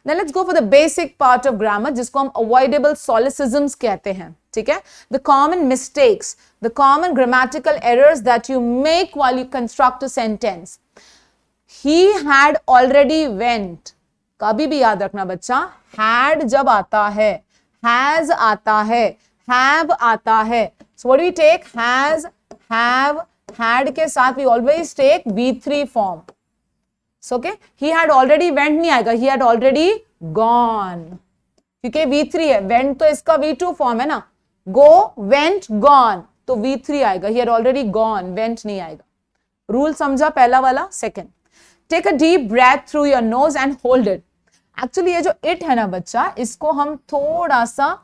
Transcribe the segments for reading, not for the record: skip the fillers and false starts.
Then let's go for the basic part of grammar जिसको हम avoidable solecisms कहते हैं. ठीक है? The common mistakes, the common grammatical errors that you make while you construct a sentence. He had already went. कभी भी याद रखना बच्चा, had जब आता है, has आता है, have आता है. So what do we take? Has, have, had के साथ we always take V3 form. So okay, he had already went नहीं आएगा, he had already gone. क्योंकि V3 है, went तो इसका V2 form है ना. Go, went, gone तो V3 आएगा. He had already gone, went नहीं आएगा. Rule समझा पहला वाला. Second, take a deep breath through your nose and hold it. Actually ये जो it है ना बच्चा, इसको हम थोड़ा सा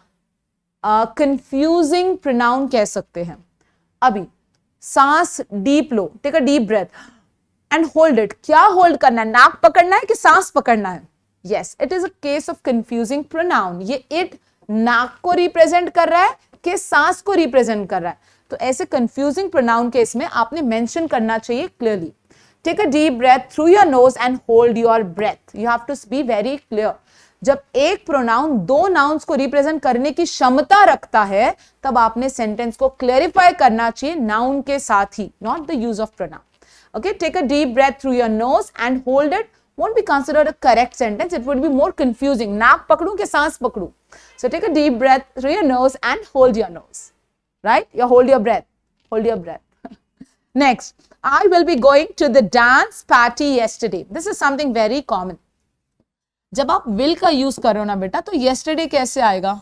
confusing pronoun कह सकते हैं. अभी सांस deep low, take a deep breath and hold it. क्या hold करना है? नाक पकड़ना है कि सांस पकड़ना है? Yes, it is a case of confusing pronoun. ये it नाक को रिप्रेजेंट कर रहा है कि सांस को रिप्रेजेंट कर रहा है. तो ऐसे confusing pronoun केस में आपने मेंशन करना चाहिए clearly. Take a deep breath through your nose and hold your breath. You have to be very clear. जब एक प्रोनाउन दो नाउन्स को रिप्रेजेंट करने की क्षमता रखता है, तब आपने सेंटेंस को क्लैरिफाई करना चाहिए नाउन के साथ ही, not the use of pronoun. Okay, take a deep breath through your nose and hold it. Won't be considered a correct sentence. It would be more confusing. नाक पकड़ूं कि सांस पकड़ूं? So take a deep breath through your nose and hold your nose. Right? You hold your breath. Hold your breath. Next, I will be going to the dance party yesterday. This is something very common. जब आप will का use कर रहे हो ना बेटा, तो yesterday कैसे आएगा?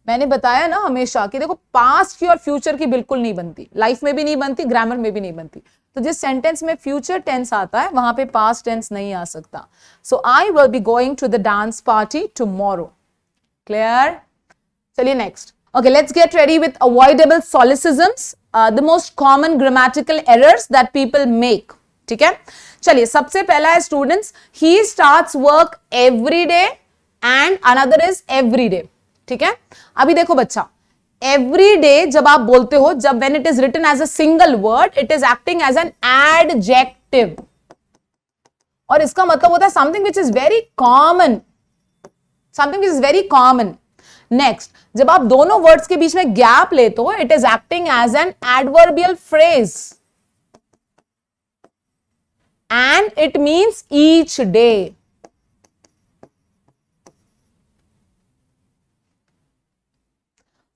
मैंने बताया ना हमेशा कि देखो पास्ट की और फ्यूचर की बिल्कुल नहीं बनती, लाइफ में भी नहीं बनती, ग्रामर में भी नहीं बनती. तो जिस सेंटेंस में फ्यूचर टेंस आता है वहां पे पास्ट टेंस नहीं आ सकता. So I will be going to the dance party tomorrow. Clear? चलिए next. Okay, let's get ready with avoidable solecisms, the most common grammatical errors that people make. ठीक है, चलिए सबसे पहला है students, he starts work every day and another is everyday डे. ठीक है, अभी देखो बच्चा, एवरी डे जब आप बोलते हो, जब when it is written as a single word, it is acting as an adjective, और इसका मतलब होता है something which is very common, something which is very common. Next, जब आप दोनों वर्ड्स के बीच में गैप लेते हो, it is acting as an adverbial phrase and it means each day.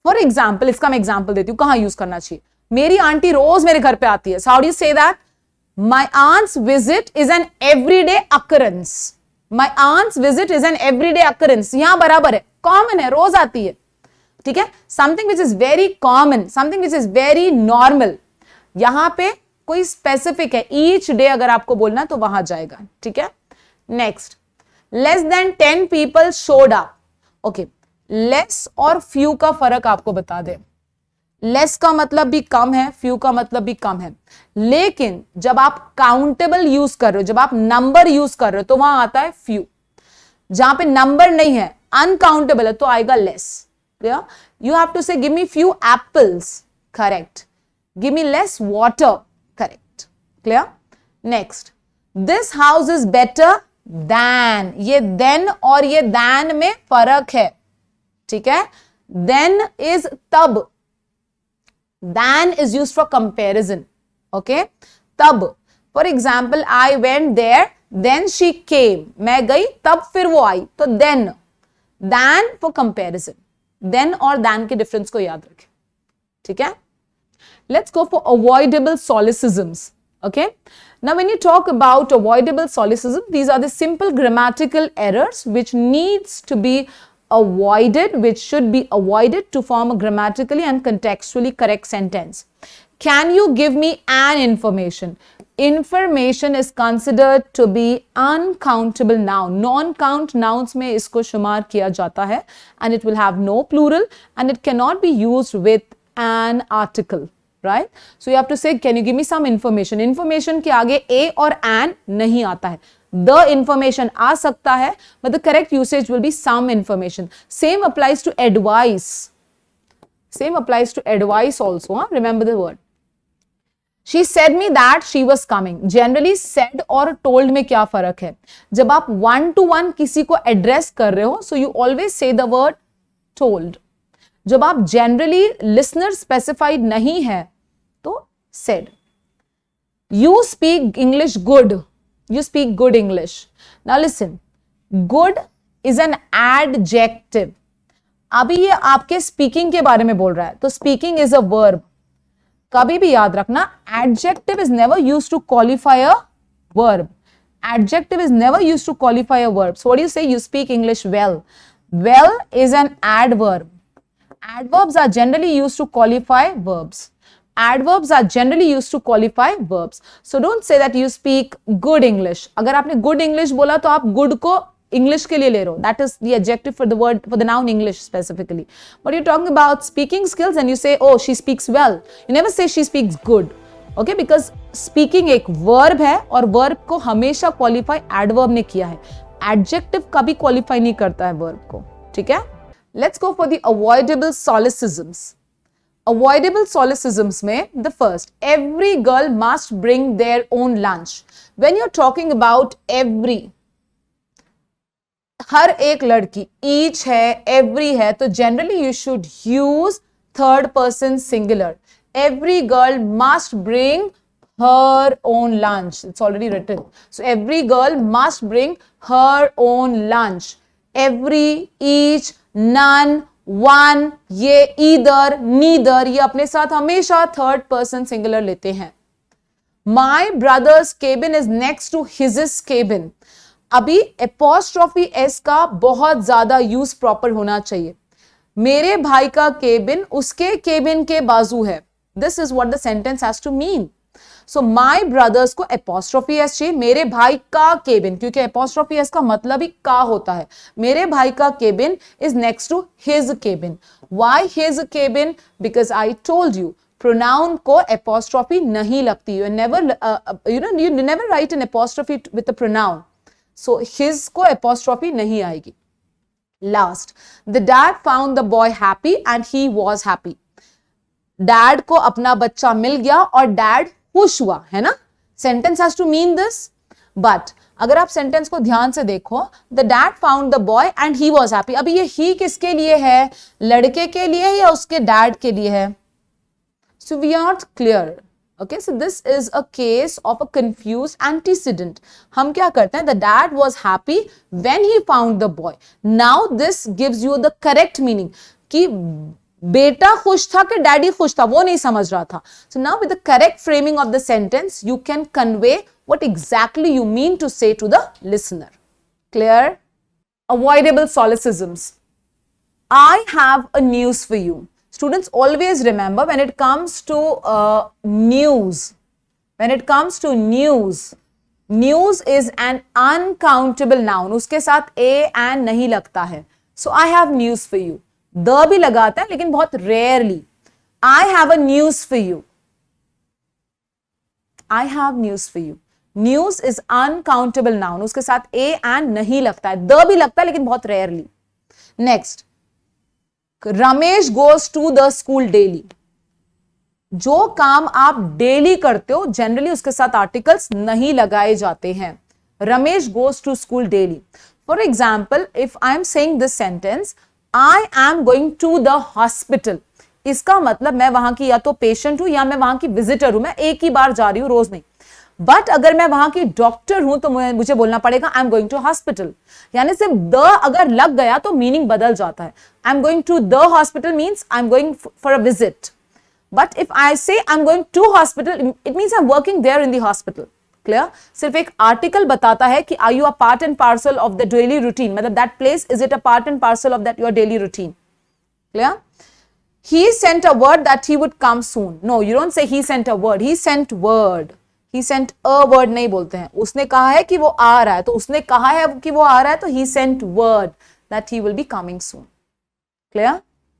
For example, इसका मैं एग्जाम्पल देती हूं कहां यूज करना चाहिए. मेरी आंटी रोज मेरे घर पे आती है. How do you say that? My aunt's visit is an everyday occurrence. My aunt's visit is an everyday occurrence. यहां बराबर है, कॉमन है, रोज आती है. ठीक है, something which is very common, something which is very normal. यहां पे कोई स्पेसिफिक है, ईच डे अगर आपको बोलना तो वहां जाएगा. ठीक है, next, less than 10 people showed up. Okay, less और फ्यू का फर्क आपको बता दे. लेस का मतलब भी कम है, फ्यू का मतलब भी कम है, लेकिन जब आप काउंटेबल यूज कर रहे हो, जब आप नंबर यूज कर रहे हो, तो वहां आता है फ्यू. जहां पे नंबर नहीं है, अनकाउंटेबल है, तो आएगा less. Clear? You have to say give me few apples. Correct. Give me less water. Correct. Clear? Next, this house is better than. ये देन और ये देन में फर्क है. ठीक है, then is तब, than is used for comparison. Okay, तब, for example, I went there, then she came. मैं गई तब फिर वो आई, तो then, than for comparison. then और than के डिफरेंस को याद रखें. ठीक है, let's go for avoidable solecisms. Okay, now when you talk about avoidable solecism, these are the simple grammatical errors which needs to be avoided, which should be avoided to form a grammatically and contextually correct sentence. Can you give me an information? Information is considered to be uncountable noun. Non-count nouns में इसको शुमार किया जाता है, and it will have no plural and it cannot be used with an article. Right? So you have to say, can you give me some information? Information के आगे a और an नहीं आता है. The information आ सकता है, but the correct usage will be some information. Same applies to advice. Same applies to advice also. Huh? Remember the word. She said me that she was coming. Generally said और told में क्या फर्क है? जब आप one to one किसी को address कर रहे हो, so you always say the word told. जब आप generally listener specified नहीं है, तो said. You speak English good. You speak good English. Now listen, good is an adjective. अभी ये आपके स्पीकिंग के बारे में बोल रहा है, तो स्पीकिंग इज अ वर्ब. कभी भी याद रखना, adjective is never used to qualify a verb. Adjective is never used to qualify a verb. So what do you say? You speak English well. Well is an adverb. Adverbs are generally used to qualify verbs. Adverbs are generally used to qualify verbs. So don't say that you speak good English. अगर आपने good English बोला तो आप good को English के लिए ले रहे हो. That is the adjective for the word, for the noun English specifically. But you're talking about speaking skills and you say, oh, she speaks well. You never say she speaks good. Okay, because speaking एक verb है और verb को हमेशा qualify adverb ने किया है. Adjective कभी qualify नहीं करता है verb को. ठीक है? Let's go for the avoidable solecisms. Avoidable solecisms में the first, every girl must bring their own lunch. When you're talking about every, हर एक लड़की, each है, every है, तो generally you should use third person singular. Every girl must bring her own lunch. It's already written. So every girl must bring her own lunch. Every, each, none, one, ये either, neither, ये अपने साथ हमेशा third person singular लेते हैं. My brother's cabin is next to his cabin. अभी apostrophe s का बहुत ज्यादा यूज प्रॉपर होना चाहिए. मेरे भाई का केबिन उसके केबिन के बाजू है. This is what the sentence has to mean. So my brother's को apostrophe s चाहिए. मेरे भाई का केबिन, क्योंकि apostrophe s का मतलब ही का होता है. मेरे भाई का cabin is next to his cabin. Why his cabin? Because I told you, pronoun को apostrophe नहीं लगती. You never write an apostrophe with a pronoun. So his को apostrophe नहीं आएगी. Last, the dad found the boy happy and he was happy. Dad को अपना बच्चा मिल गया और dad खुश हुआ, है ना? Sentence has to mean this. But अगर आप sentence को ध्यान से देखो, the dad found the boy and he was happy. अभी ये he किसके लिए है? लड़के के लिए या उसके dad के लिए है? So we aren't clear. Okay, so this is a case of a confused antecedent. हम क्या करते हैं? The dad was happy when he found the boy. Now this gives you the correct meaning कि बेटा खुश था कि डैडी खुश था, वो नहीं समझ रहा था. So now with the correct framing of the sentence, you can convey what exactly you mean to say to the listener. Clear? Avoidable solecisms. I have a news for you. Students, always remember when it comes to news, news is an uncountable noun. उसके साथ a and नहीं लगता है. So I have news for you. The भी लगाता है लेकिन बहुत rarely. I have a news for you. I have news for you. News is uncountable noun. उसके साथ a and नहीं लगता है. The भी लगता है लेकिन बहुत rarely. Next. Ramesh goes to the school daily. जो काम आप डेली करते हो जनरली उसके साथ आर्टिकल्स नहीं लगाए जाते हैं. Ramesh goes to school daily. For example, if I am saying this sentence, I am going to the hospital, इसका मतलब मैं वहां की या तो पेशेंट हूं या मैं वहां की विजिटर हूं. मैं एक ही बार जा रही हूं, रोज नहीं. बट अगर मैं वहां की डॉक्टर हूं तो मुझे बोलना पड़ेगा I am going to hospital. यानी सिर्फ द अगर लग गया तो मीनिंग बदल जाता है. I am going to the hospital means I am going for a visit. But if I say I am going to hospital, it means I am working there in the hospital. Clear? सिर्फ एक article बताता है कि are you a part and parcel of the daily routine, मतलब that place, is it a part and parcel of that your daily routine. Clear? He sent a word that he would come soon. No, you don't say he sent a word. He sent word. He sent a word नहीं बोलते हैं. उसने कहा है कि वो आ रहा है, तो उसने कहा है कि वो आ रहा है, तो he sent word that he will be coming soon. Clear?